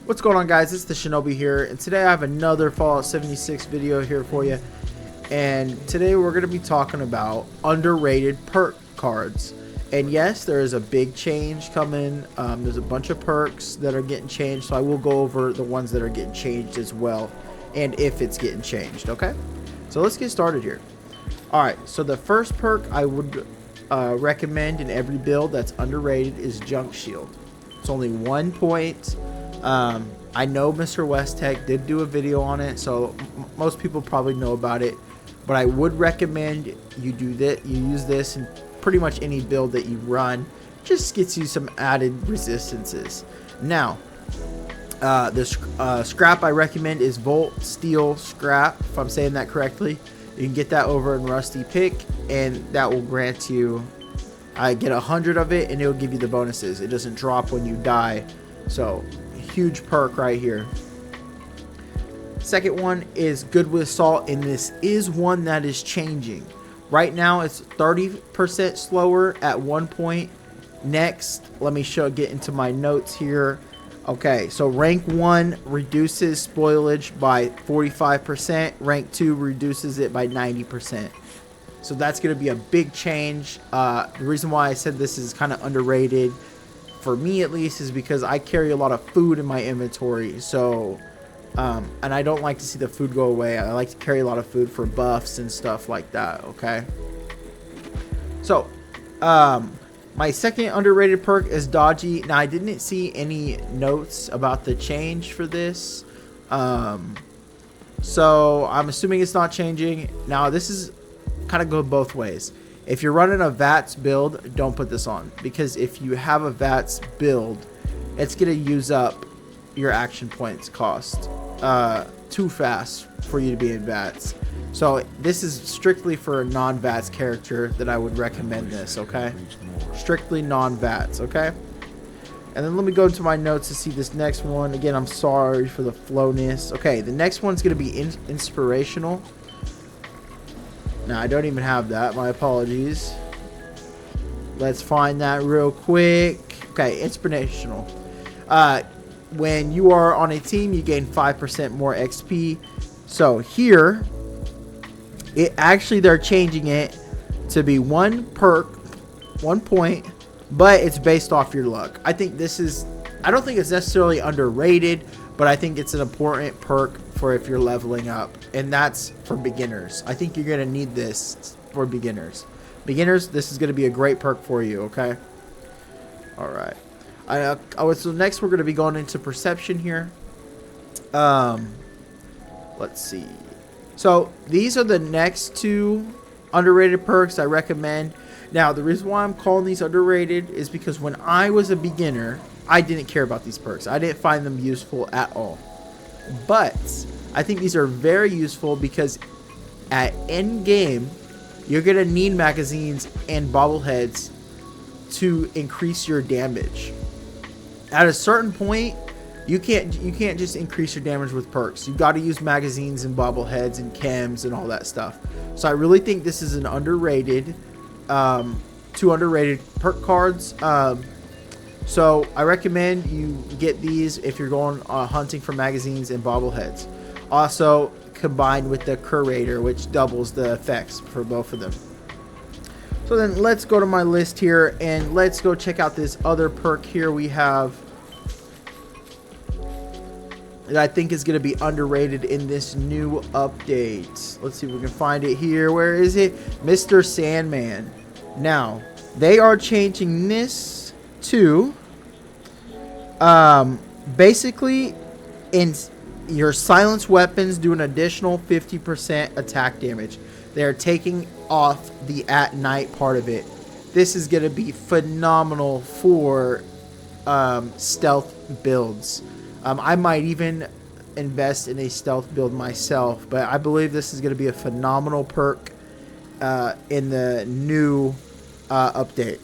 What's going on, guys? It's the Shinobi here, and today I have another Fallout 76 video here for you. And today we're going to be talking about underrated perk cards. And yes, there is a big change coming. There's a bunch of perks that are getting changed, so I will go over the ones that are getting changed as well, and if it's getting changed. Okay, so let's get started here. Alright, so the first perk I would recommend in every build that's underrated is Junk Shield. It's only 1 point. I know Mr. West Tech did do a video on it, so most people probably know about it, but I would recommend you do that. You use this in pretty much any build that you run. Just gets you some added resistances. Now, the scrap I recommend is Volt Steel Scrap, if I'm saying that correctly. You can get that over in Rusty Pick, and that will grant you, I get 100 of it, and it will give you the bonuses. It doesn't drop when you die, so huge perk right here. Second one is Good with Salt, and this is one that is changing. Right now it's 30% slower at 1 point. Next, let me get into my notes here. Okay, so rank 1 reduces spoilage by 45%. Rank 2 reduces it by 90%. So that's going to be a big change. The reason why I said this is kind of underrated, for me at least, is because I carry a lot of food in my inventory. So, and I don't like to see the food go away. I like to carry a lot of food for buffs and stuff like that, okay? So, my second underrated perk is Dodgy. Now, I didn't see any notes about the change for this. So, I'm assuming it's not changing. Now, this is kind of go both ways. If you're running a VATS build, don't put this on, because if you have a VATS build, it's going to use up your action points cost too fast for you to be in VATS. So this is strictly for a non-VATS character that I would recommend this, okay? Strictly non-VATS, okay? And then let me go into my notes to see this next one. Again, I'm sorry for the flowness. Okay, the next one's going to be inspirational. Now, I don't even have that. My apologies. Let's find that real quick. Okay, inspirational. When you are on a team, you gain 5% more XP. So here, they're changing it to be 1 perk, 1 point, but it's based off your luck. I think this is, I don't think it's necessarily underrated, but I think it's an important perk for if you're leveling up, and that's for beginners. I think you're going to need this for beginners. Beginners, this is going to be a great perk for you, okay? Alright. So next we're going to be going into perception here. Let's see. So these are the next 2 underrated perks I recommend. Now, the reason why I'm calling these underrated is because when I was a beginner, I didn't care about these perks. I didn't find them useful at all. But I think these are very useful because at end game, you're going to need magazines and bobbleheads to increase your damage. At a certain point, you can't just increase your damage with perks. You've got to use magazines and bobbleheads and chems and all that stuff. So I really think this is an underrated, 2 underrated perk cards. So I recommend you get these if you're going hunting for magazines and bobbleheads. Also combined with the curator, which doubles the effects for both of them. So then let's go to my list here, and let's go check out this other perk here we have that I think is going to be underrated in this new update. Let's see if we can find it here. Where is it? Mr. Sandman. Now, they are changing this to basically in your silenced weapons do an additional 50% attack damage. They're taking off the at night part of it. This is going to be phenomenal for stealth builds. I might even invest in a stealth build myself, but I believe this is going to be a phenomenal perk in the new update.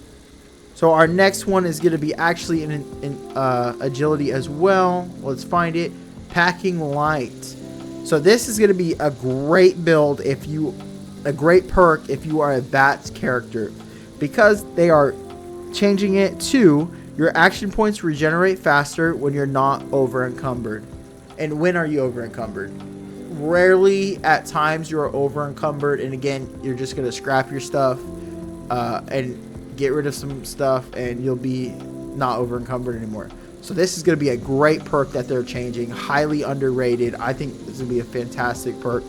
So our next one is going to be actually in agility as well. Let's find it. Packing Light. So this is going to be a great build a great perk if you are a VATS character, because they are changing it to Your action points regenerate faster when you're not over encumbered. And when are you over encumbered? Rarely. At times you're over encumbered, and again, you're just gonna scrap your stuff and get rid of some stuff, and you'll be not over encumbered anymore. So this is gonna be a great perk that they're changing. Highly underrated. I think this is gonna be a fantastic perk.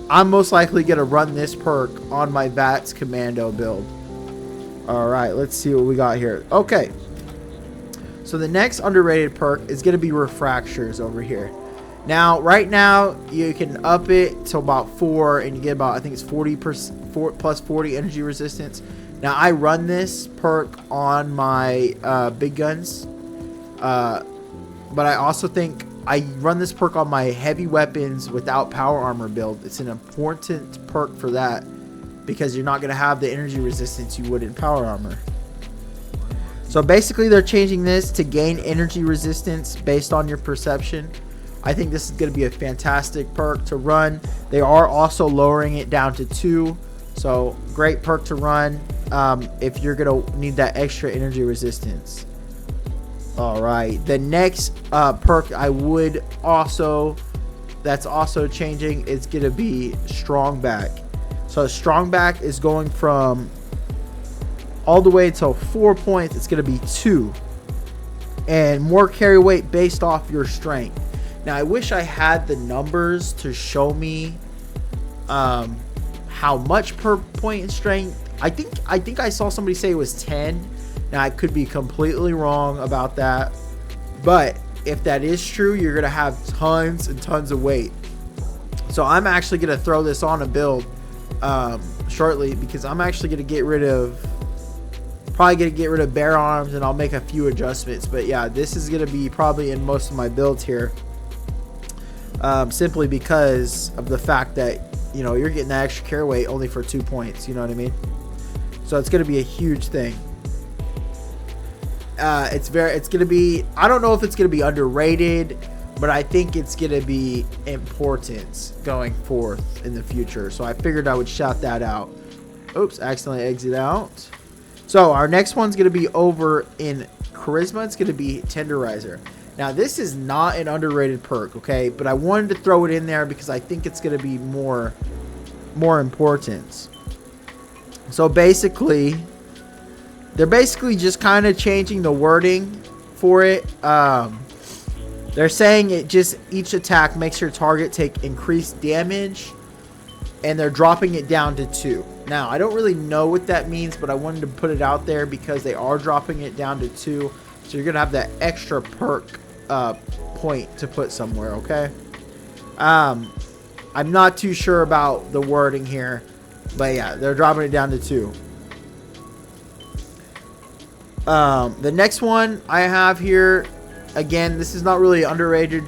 I'm most likely gonna run this perk on my VATS Commando build. All right, let's see what we got here. Okay, so the next underrated perk is gonna be Refractures over here. Now, right now, you can up it to about 4, and you get about, I think it's 40% plus 40 energy resistance. Now, I run this perk on my big guns, but I also think I run this perk on my heavy weapons without power armor build. It's an important perk for that, because you're not going to have the energy resistance you would in power armor. So basically, they're changing this to gain energy resistance based on your perception. I think this is going to be a fantastic perk to run. They are also lowering it down to 2. So great perk to run if you're going to need that extra energy resistance. All right. The next perk I would also, that's also changing, is going to be Strong Back. So Strong Back is going from all the way to 4 points. It's going to be 2. And more carry weight based off your strength. Now, I wish I had the numbers to show me how much per point in strength. I think I saw somebody say it was 10. Now, I could be completely wrong about that. But if that is true, you're going to have tons and tons of weight. So I'm actually going to throw this on a build shortly, because I'm actually going to get rid of, probably going to get rid of bear arms, and I'll make a few adjustments. But yeah, this is going to be probably in most of my builds here. Simply because of the fact that, you know, you're getting that extra carry weight only for 2 points. You know what I mean? So it's going to be a huge thing. It's going to be, I don't know if it's going to be underrated, but I think it's going to be important going forth in the future. So I figured I would shout that out. Oops, accidentally exit out. So our next one's going to be over in Charisma. It's going to be Tenderizer. Now, this is not an underrated perk, okay? But I wanted to throw it in there because I think it's going to be more important. So basically, they're basically just kind of changing the wording for it. They're saying it just, each attack makes your target take increased damage, and they're dropping it down to 2. Now, I don't really know what that means, but I wanted to put it out there because they are dropping it down to 2. So you're going to have that extra perk point to put somewhere, okay? I'm not too sure about the wording here, but yeah, they're dropping it down to 2. The next one I have here, again, this is not really underrated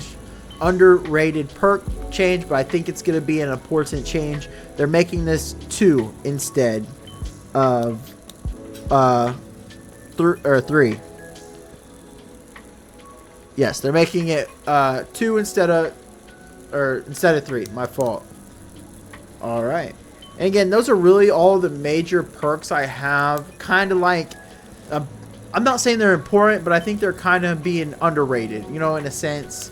perk change, but I think it's going to be an important change. They're making this 2 instead of 3. Yes, they're making it 2 instead of 3. My fault. All right. And again, those are really all the major perks I have. Kind of like, I'm not saying they're important, but I think they're kind of being underrated, you know, in a sense.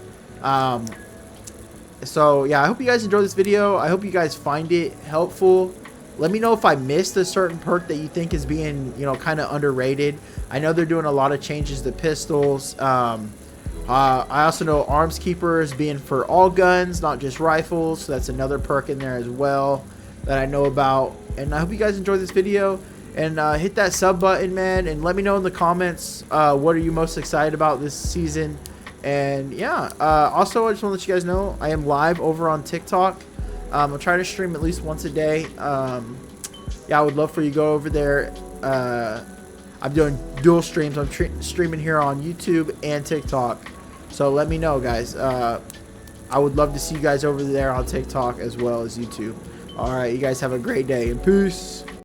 So yeah, I hope you guys enjoyed this video. I hope you guys find it helpful. Let me know if I missed a certain perk that you think is being, you know, kind of underrated. I know they're doing a lot of changes to pistols. I also know Arms Keeper is being for all guns, not just rifles. So that's another perk in there as well that I know about. And I hope you guys enjoyed this video. And hit that sub button, man. And let me know in the comments what are you most excited about this season. And yeah, also I just want to let you guys know I am live over on TikTok. I'll try to stream at least once a day. Yeah, I would love for you to go over there. I'm doing dual streams. I'm streaming here on YouTube and TikTok. So let me know, guys. I would love to see you guys over there on TikTok as well as YouTube. All right, you guys have a great day, and peace.